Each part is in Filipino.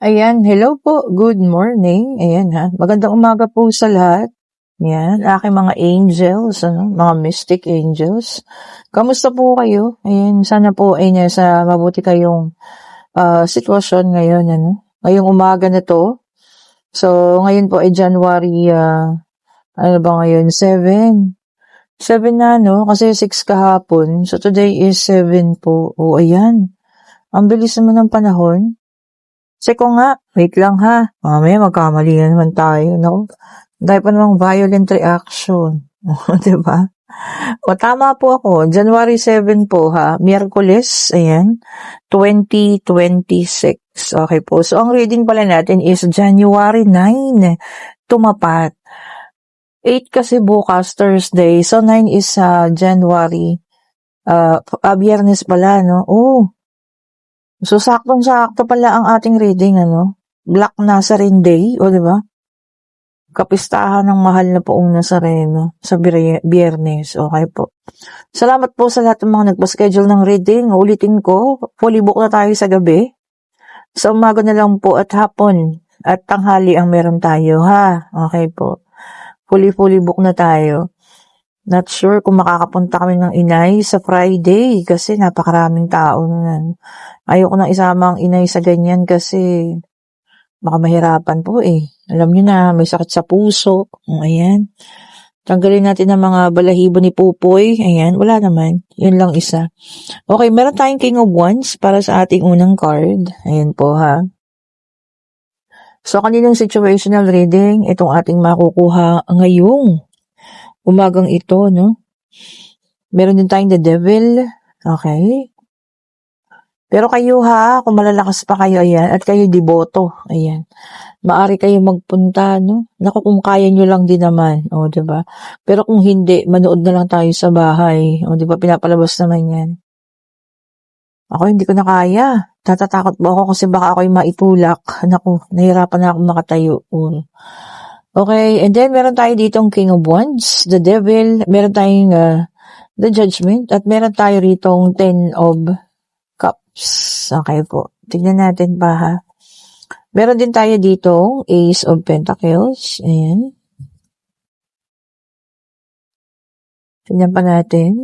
Ayan, hello po, good morning. Ayan ha, magandang umaga po sa lahat. Ayan, aking mga angels, mga mystic angels. Kamusta po kayo? Ayan, sana po ay nasa mabuti kayong sitwasyon ngayon, ngayong umaga na to. So, ngayon po ay January, ano ba ngayon? 7. 7 na, no? Kasi 6 kahapon. So, today is 7 po. O, ayan. Ang bilis naman ng panahon. Seko nga, wait lang ha. Mamaya magkamali na naman tayo, no? Dahil pa namang violent reaction. Diba? O, tama po ako. January 7 po ha. Miyerkules, ayan. 2026. Okay po. So, ang reading pala natin is January 9. Tumapat. 8 kasi bukas, Thursday. So, 9 is January. Biyernes pala, no? Oh. So, saktong-sakto pala ang ating reading, Black Nazarene Day, o diba? Kapistahan ng mahal na poong Nazareno sa Biyernes. Okay po. Salamat po sa lahat ng mga nagpa-schedule ng reading. Ulitin ko, fully book na tayo sa gabi. Sa umaga na lang po at hapon at tanghali ang meron tayo, ha? Okay po. Fully book na tayo. Not sure kung makakapunta kami ng inay sa Friday kasi napakaraming tao nun. Ayoko nang isama ang inay sa ganyan kasi baka mahirapan po eh. Alam niyo na, may sakit sa puso. Ayan. Tanggalin natin ang mga balahibo ni Pupoy. Ayan, wala naman. Yun lang isa. Okay, meron tayong King of Wands para sa ating unang card. Ayan po ha. So, kaninang situational reading, itong ating makukuha ngayong umagang ito, no? Meron din tayong the devil. Okay. Pero kayo ha, kung malalakas pa kayo, ayan, at kayo deboto, ayan. Maari kayo magpunta, no? Naku, kung kaya nyo lang din naman, o, diba? Pero kung hindi, manood na lang tayo sa bahay, o, diba? Pinapalabas naman yan. Ako, hindi ko na kaya. Tatatakot po ako kasi baka ako'y maitulak. Naku, nahirapan na ako makatayo. Okay, and then meron tayo ditong King of Wands, the Devil, meron tayong the Judgment, at meron tayo ritong 10 of Cups. Okay po, tignan natin pa ha. Meron din tayo ditong Ace of Pentacles, ayan. Tignan pa natin.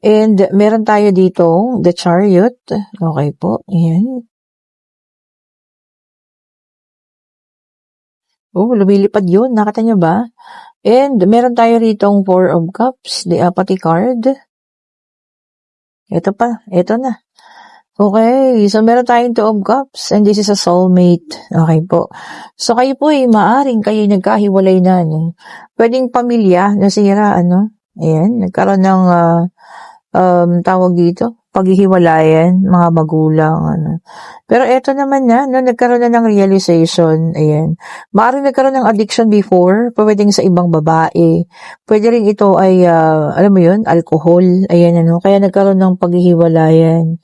And meron tayo ditong the Chariot, okay po, ayan. Oh, lumilipad yun. Nakita niyo ba? And meron tayo ritong 4 of Cups, the apathy card. Ito pa, ito na. Okay, so meron tayong 2 of Cups and this is a soulmate. Okay po. So kayo po maaring kayo nagkahiwalay na. Pwedeng pamilya nasira, Ayan, nagkaroon ng tawag dito, paghihiwalayan, mga magulang, Pero eto naman na, nagkaroon na ng realization, ayan. Maaaring nagkaroon ng addiction before, pwedeng sa ibang babae. Pwede rin ito ay, alam mo yun, alcohol, ayan, Kaya nagkaroon ng paghihiwalayan.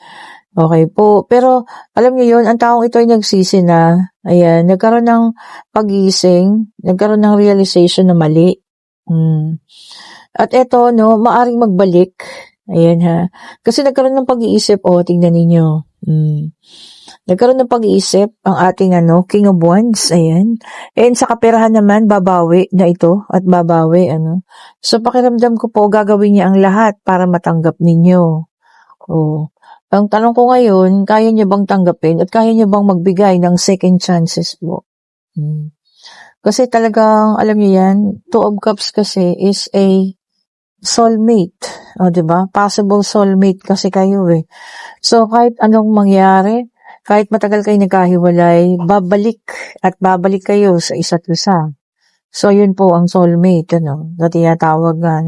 Okay po. Pero, alam niyo yun, ang taong ito ay nagsisi na, ayan, nagkaroon ng pag-iising, nagkaroon ng realization na mali. At eto, maaring magbalik. Ayan ha. Kasi nagkaroon ng pag-iisip, tingnan ninyo. Nagkaroon ng pag-iisip ang ating King of Wands, ayan. And sa kaperahan naman, babawi na ito at babawi, So pakiramdam ko po, gagawin niya ang lahat para matanggap ninyo. Ang tanong ko ngayon, kaya niyo bang tanggapin at kaya niyo bang magbigay ng second chances po? Kasi talagang, alam niyo yan, 2 of Cups kasi is a soulmate. O, diba? Possible soulmate kasi kayo eh. So, kahit anong mangyari, kahit matagal kayo nagkahiwalay, babalik at babalik kayo sa isa't isa. So, yun po ang soulmate, na tinatawag nga.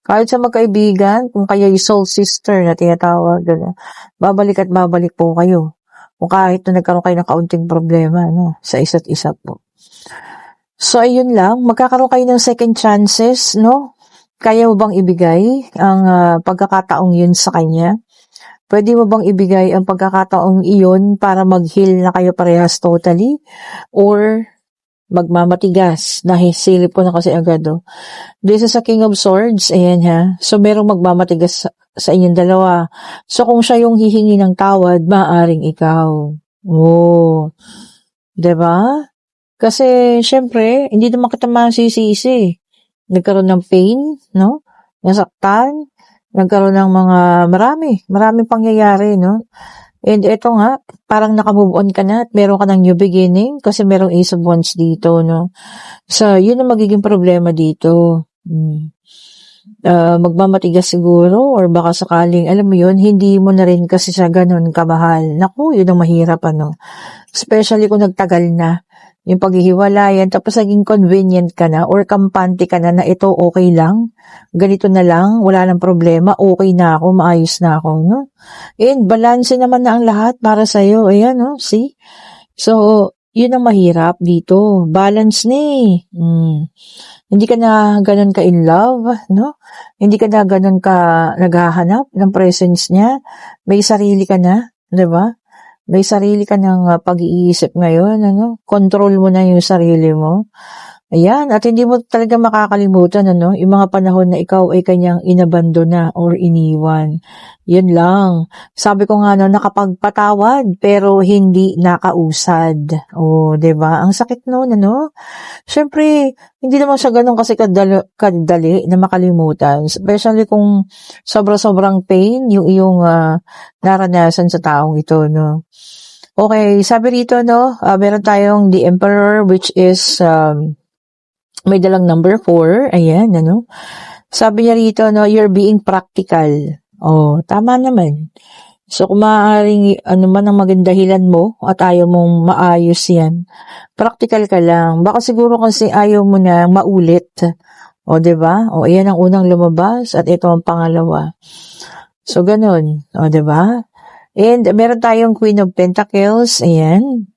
Kahit sa magkaibigan, kung kayo'y soul sister na tinatawag, babalik at babalik po kayo. Kung kahit na nagkaroon kayo ng kaunting problema, sa isa't isa po. So, ayun lang. Magkakaroon kayo ng second chances, Kaya mo bang ibigay ang pagkakataong yun sa kanya? Pwede mo bang ibigay ang pagkakataong iyon para mag-heal na kayo parehas totally? Or magmamatigas? Dahil silip ko na kasi agad. This is a King of Swords. Ayan ha. So merong magmamatigas sa inyong dalawa. So kung siya yung hihingi ng tawad, maaring ikaw. Oh, 'di ba? Kasi siyempre hindi naman kita masisisi. Nagkaroon ng pain, 'no? Nasaktan, nagkaroon ng mga maraming pangyayari, 'no? And eto nga, parang naka-move on ka na at meron ka ng new beginning kasi merong Ace of Wands dito, 'no? So, yun ang magiging problema dito. Magmamatigas siguro or baka sakaling, alam mo yun, hindi mo na rin kasi siya ganun kamahal. Naku, yun ang mahirap, ano. Especially kung nagtagal na yung paghihiwalayan, tapos naging convenient ka na or kampante ka na ito okay lang, ganito na lang, wala nang problema, okay na ako, maayos na ako, no? And balance naman na ang lahat para sa'yo. Ayan, no? See? So, yun ang mahirap dito. Balance ni. Hindi ka na ganun ka in love, no? Hindi ka na ganun ka naghahanap ng presence niya. May sarili ka na, 'di ba? May sarili ka ng pag-iisip ngayon, ano? Control mo na yung sarili mo. Ayan, at hindi mo talaga makakalimutan, ano, yung mga panahon na ikaw ay kanyang inabandona or iniwan. Yun lang. Sabi ko nga, no, nakapagpatawad pero hindi nakausad. O, 'di ba? Ang sakit noon, ano? Siyempre, hindi naman siya ganun kasi kadali na makalimutan. Especially kung sobra-sobrang pain yung iyong naranasan sa taong ito, no? Okay, sabi rito, no, meron tayong the Emperor, which is may dalang number 4. Ayan, ano. Sabi niya rito, no, you're being practical. Oh, tama naman. So, kung maaaring ano man ang maging dahilan mo at ayaw mong maayos yan, practical ka lang. Baka siguro kasi ayaw mo na maulit. O, 'di ba? O, ayan ang unang lumabas at ito ang pangalawa. So, ganun. O, 'di ba? And meron tayong Queen of Pentacles. Ayan.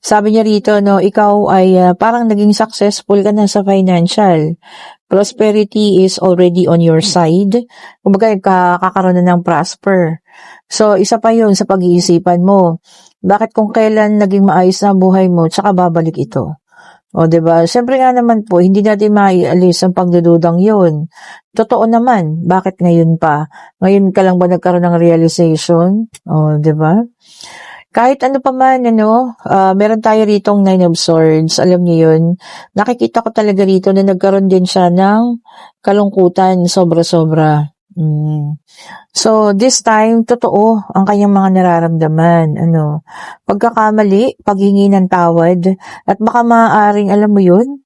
Sabi niya rito, no, ikaw ay parang naging successful ka na sa financial. Prosperity is already on your side. Kumbaga, kakaroon na ng prosper. So, isa pa yun sa pag-iisipan mo. Bakit kung kailan naging maayos na buhay mo, tsaka babalik ito? O, 'di ba? Siyempre nga naman po, hindi natin maialis ang pagdududang yun. Totoo naman, bakit ngayon pa? Ngayon ka lang ba nagkaroon ng realization? O, 'di ba? Kahit ano pa man, ano, meron tayo ritong Nine of Swords. Alam niyo yun? Nakikita ko talaga rito na nagkaroon din siya ng kalungkutan, sobra-sobra. So, this time, totoo ang kanyang mga nararamdaman. Ano, pagkakamali, paghingi ng tawad, at baka maaaring, alam mo yun,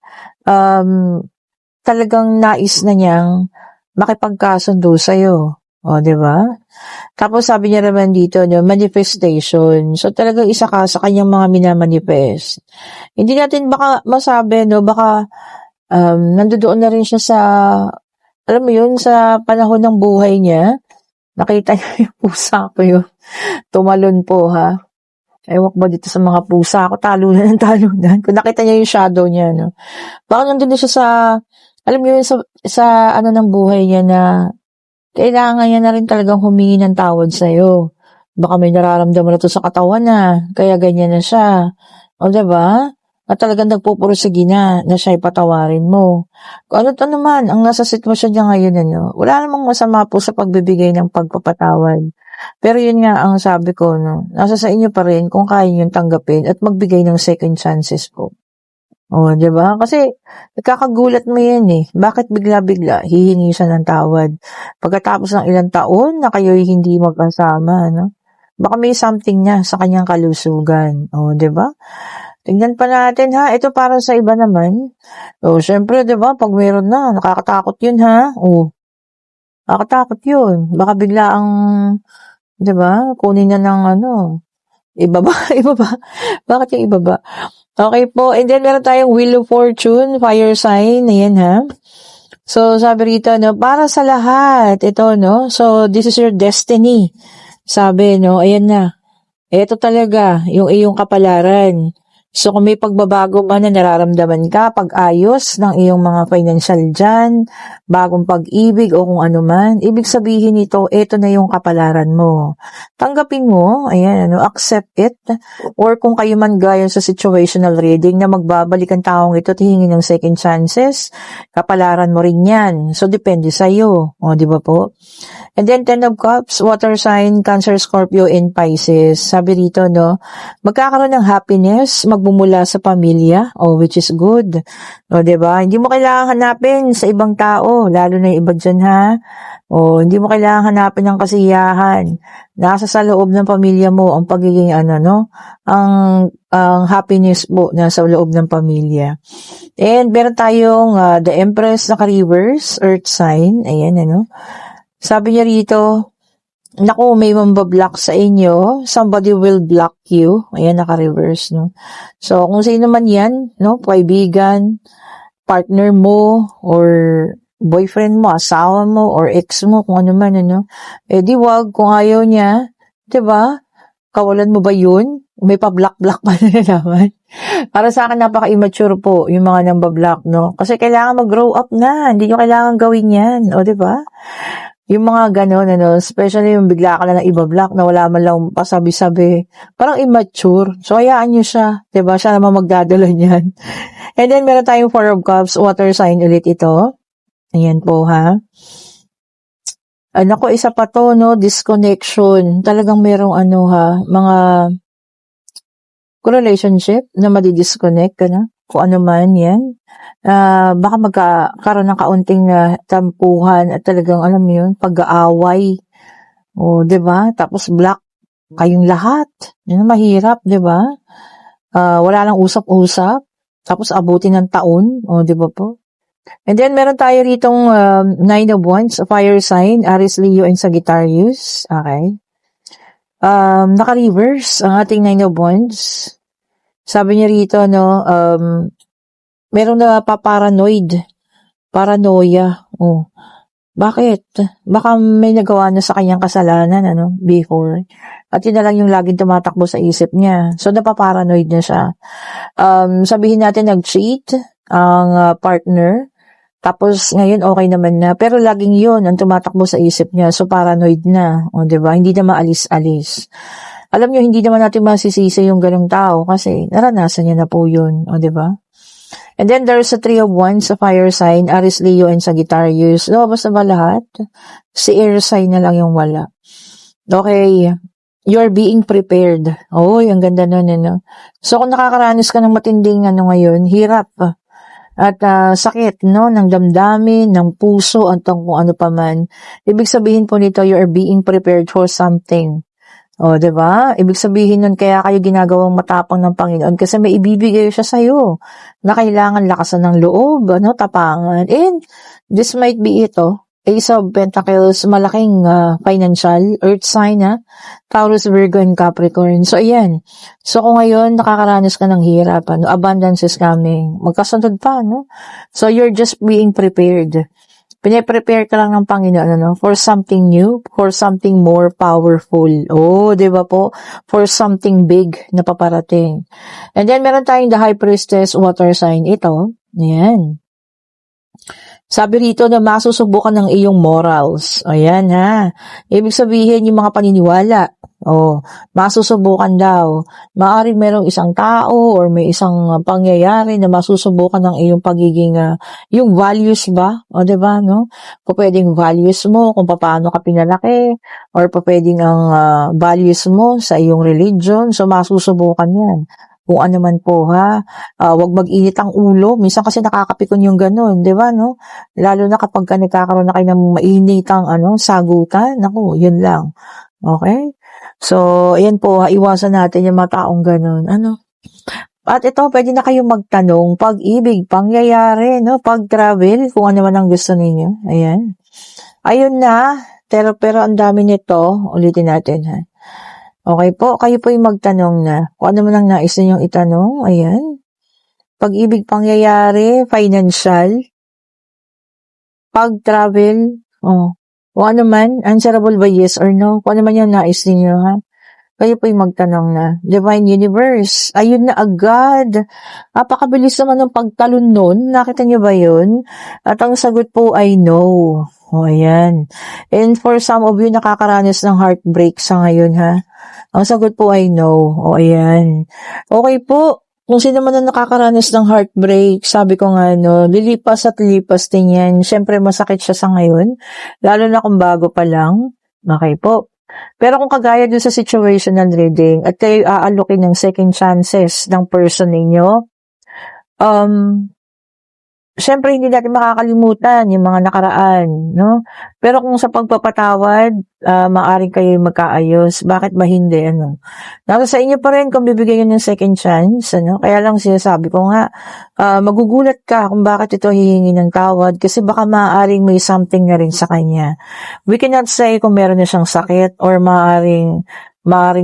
talagang nais na niyang makipagkasundo sa'yo. O, di ba? Tapos sabi niya naman dito, no, manifestation. So talagang isa ka sa kanyang mga minamanifest. Hindi natin baka masabi, no, baka nandoon na rin siya sa, alam mo yun, sa panahon ng buhay niya. Nakita niya yung pusa ko yun. Tumalon po, ha. Ewan ko ba dito sa mga pusa ko, talunan ng talunan. Kung nakita niya yung shadow niya, no. Baka nandun na siya sa, alam mo yun, sa ano ng buhay niya na kailangan niya na rin talagang humingi ng tawad sa'yo. Baka may nararamdaman na to sa katawan na, kaya ganyan na siya. O, diba? At talagang nagpupursige na siya ipatawarin mo. Kung ano to naman, ang nasa sitwasyon niya ngayon, ano, wala namang masama po sa pagbibigay ng pagpapatawad. Pero yun nga ang sabi ko, no, nasa sa inyo pa rin kung kaya nyo tanggapin at magbigay ng second chances po. Oh, 'di ba? Kasi nakakagulat mo 'yan eh. Bakit bigla-bigla hihingi siya ng tawad? Pagkatapos ng ilang taon na kayo'y hindi magkasama, no? Baka may something niya sa kanyang kalusugan. Oh, 'di ba? Tingnan pa natin ha. Ito para sa iba naman. Oh, syempre 'di ba, pag meron na, nakakatakot 'yun ha. Oh, nakakatakot 'yun. Baka bigla ang 'di ba, kunin na ng ano, ibaba, ibaba. Bakit yung ibaba? Okay po. And then, meron tayong Wheel of Fortune, fire sign. Ayan, ha? So, sabi rito, no, para sa lahat. Ito, no? So, this is your destiny. Sabi, no? Ayan na. Ito talaga, yung iyong kapalaran. So, kung may pagbabago ba na nararamdaman ka, pag-ayos ng iyong mga financial dyan, bagong pag-ibig o kung ano man, ibig sabihin nito, eto na yung kapalaran mo. Tanggapin mo, ayan, accept it, or kung kayo man gaya sa situational reading na magbabalik ang taong ito at hihingi ng second chances, kapalaran mo rin yan. So, depende sa'yo. O, di ba po? And then, Ten of Cups, water sign, Cancer, Scorpio, and Pisces. Sabi rito, no, magkakaroon ng happiness, magbumula sa pamilya, which is good. O, diba? Hindi mo kailangan hanapin sa ibang tao, lalo na yung iba dyan, ha? Hindi mo kailangan hanapin ng kasiyahan. Nasa sa loob ng pamilya mo ang pagiging, ang happiness mo nasa loob ng pamilya. And meron tayong the Empress naka-reverse, Earth sign. Ayan, sabi niya rito, naku, may mambablock sa inyo. Somebody will block you. Ayan, naka-reverse, no? So, kung sino man yan, no? Kaibigan, partner mo, or boyfriend mo, asawa mo, or ex mo, kung ano man, di wag, kung ayaw niya, diba? Kawalan mo ba yun? May pa-block-block pa na naman. Para sa akin, napaka-immature po yung mga nambablock, no? Kasi kailangan mag-grow up na. Hindi nyo kailangan gawin yan. O, diba? Yung mga ganon, especially yung bigla ka na ng iba-block na wala man lang pasabi-sabi, parang immature. So, hayaan nyo siya. Diba? Siya naman magdadala niyan. And then, meron tayong Four of Cups, water sign ulit ito. Ayan po, ha? Nako, isa pa to, no? Disconnection. Talagang merong mga relationship na madi-disconnect ka na. Kung ano man yan. Baka magkakaroon ng kaunting tampuhan at talagang, alam mo yun, pag-aaway. Diba? Tapos black kayong lahat. Yun, mahirap, diba? Wala lang usap-usap. Tapos abutin ng taon. Diba po? And then, meron tayo ritong Nine of Wands, fire sign, Aries, Leo, and Sagittarius. Okay. Naka-reverse ang ating Nine of Wands. Sabi niya rito, meron na paranoia. Bakit? Baka may nagawa na sa kanyang kasalanan, before. At yun na lang yung laging tumatakbo sa isip niya. So, napaparanoid na siya. Sabihin natin nag-cheat ang partner. Tapos, ngayon okay naman na. Pero laging yun ang tumatakbo sa isip niya. So, paranoid na. Diba? Hindi na maalis-alis. Alam nyo, hindi naman natin masisisi yung ganong tao kasi naranasan niya na po yun. Diba? And then, there's a Three of Wands sa fire sign, Aries, Leo, and Sagittarius. Basta ba lahat? Si air sign na lang yung wala. Okay. You're being prepared. Ang ganda nun, So, kung nakakaranas ka ng matinding ngayon, hirap. At sakit, ng damdamin, ng puso, at kung ano pa man. Ibig sabihin po nito, you are being prepared for something. Diba? Ibig sabihin nun, kaya kayo ginagawang matapang ng Panginoon kasi may ibibigay siya sa'yo na kailangan lakasan ng loob, tapangan. And this might be ito. Ace of Pentacles, malaking financial, earth sign, Taurus, Virgo, and Capricorn. So, ayan. So, kung ngayon, nakakaranas ka ng hirap, abundance is coming. Magkasunod pa, So, you're just being prepared. Pine-prepare ka lang ng Panginoon, for something new, for something more powerful. Di ba po? For something big na paparating. And then, meron tayong the High Priestess, water sign. Ito, ayan. Sabi rito na masusubukan ng iyong morals. Ayan, ha. Ibig sabihin, yung mga paniniwala. Masusubukan daw. Maaaring merong isang tao or may isang pangyayari na masusubukan ng iyong pagiging, yung values ba? Diba, no? Pwedeng values mo kung paano ka pinalaki or pwedeng ang values mo sa iyong religion. So, masusubukan yan. Kung ano man po, ha. Wag mag-init ang ulo. Minsan kasi nakakapikon yung ganun, di ba, no? Lalo na kapag nagkakaroon na kayo ng mainitang, sagutan. Naku, yun lang. Okay? So, ayan po, iwasan natin yung mga taong ganun. At ito, pwede na kayong magtanong, pag-ibig, pangyayari, pag-travel, kung ano man ang gusto ninyo. Ayan. Ayun na. Pero ang dami nito. Ulitin natin, ha. Okay po, kayo po yung magtanong na. Kung ano man ang nais ninyong itanong, ayan. Pag-ibig, pangyayari, financial, pag-travel, kung ano man, answerable by yes or no, kung ano man yung nais ninyo, ha. kayo po'y magtanong na. Divine Universe, ayun na agad. Napakabilis naman ng pagtalon nun. Nakita niyo ba yun? At ang sagot po ay no. O, ayan. And for some of you, nakakaranas ng heartbreak sa ngayon, ha? Ang sagot po ay no. O, ayan. Okay po. Kung sino man ang nakakaranas ng heartbreak, sabi ko nga, no, lilipas at lilipas din yan. Siyempre, masakit siya sa ngayon. Lalo na kung bago pa lang. Okay po. Pero kung kagaya dun sa situational reading at kayo aalukin ng second chances ng person ninyo, syempre hindi natin makakalimutan yung mga nakaraan, no? Pero kung sa pagpapatawad, maaring kayo magkaayos. Bakit ba hindi, ano? Nasa sa inyo pa rin kung bibigyan nyo ng second chance, ano? Kaya lang sinasabi ko nga, magugulat ka kung bakit ito hihingi ng tawad kasi baka maaring may something na rin sa kanya. We cannot say kung meron na siyang sakit or maaring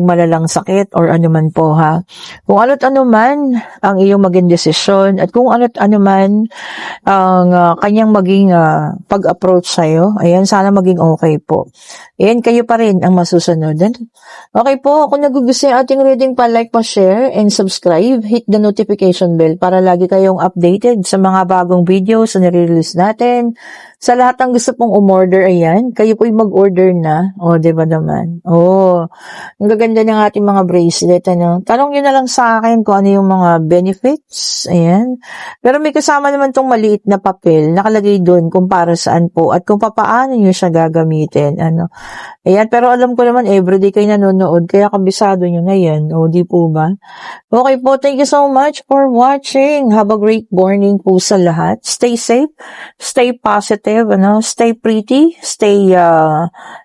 malalang sakit or anuman po, ha. Kung ano't anuman ang iyong maging desisyon at kung ano't anuman ang kanyang maging pag-approach sa'yo, ayan, sana maging okay po. Ayan, kayo pa rin ang masusunod. Okay po, kung nagugustuhan yung ating reading, pa-like, pa-share, and subscribe. Hit the notification bell para lagi kayong updated sa mga bagong videos na nire-release natin. Sa lahat ng gusto pong umorder, ayan, kayo po'y mag-order na. O, diba naman? Ang gaganda ng ating mga bracelet, ano. Tanong nyo na lang sa akin kung ano yung mga benefits. Ayan. Pero may kasama naman tong maliit na papel. Nakalagay doon kung para saan po at kung paano nyo siya gagamitin. Ano. Ayan. Pero alam ko naman, everyday kayo nanonood. Kaya kabisado nyo na yan. O, di po ba? Okay po. Thank you so much for watching. Have a great morning po sa lahat. Stay safe. Stay positive. Ano. Stay pretty. Stay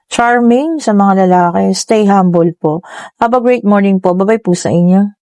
charming sa mga lalaki. Stay humble po. Have a great morning po. Bye-bye po sa inyo.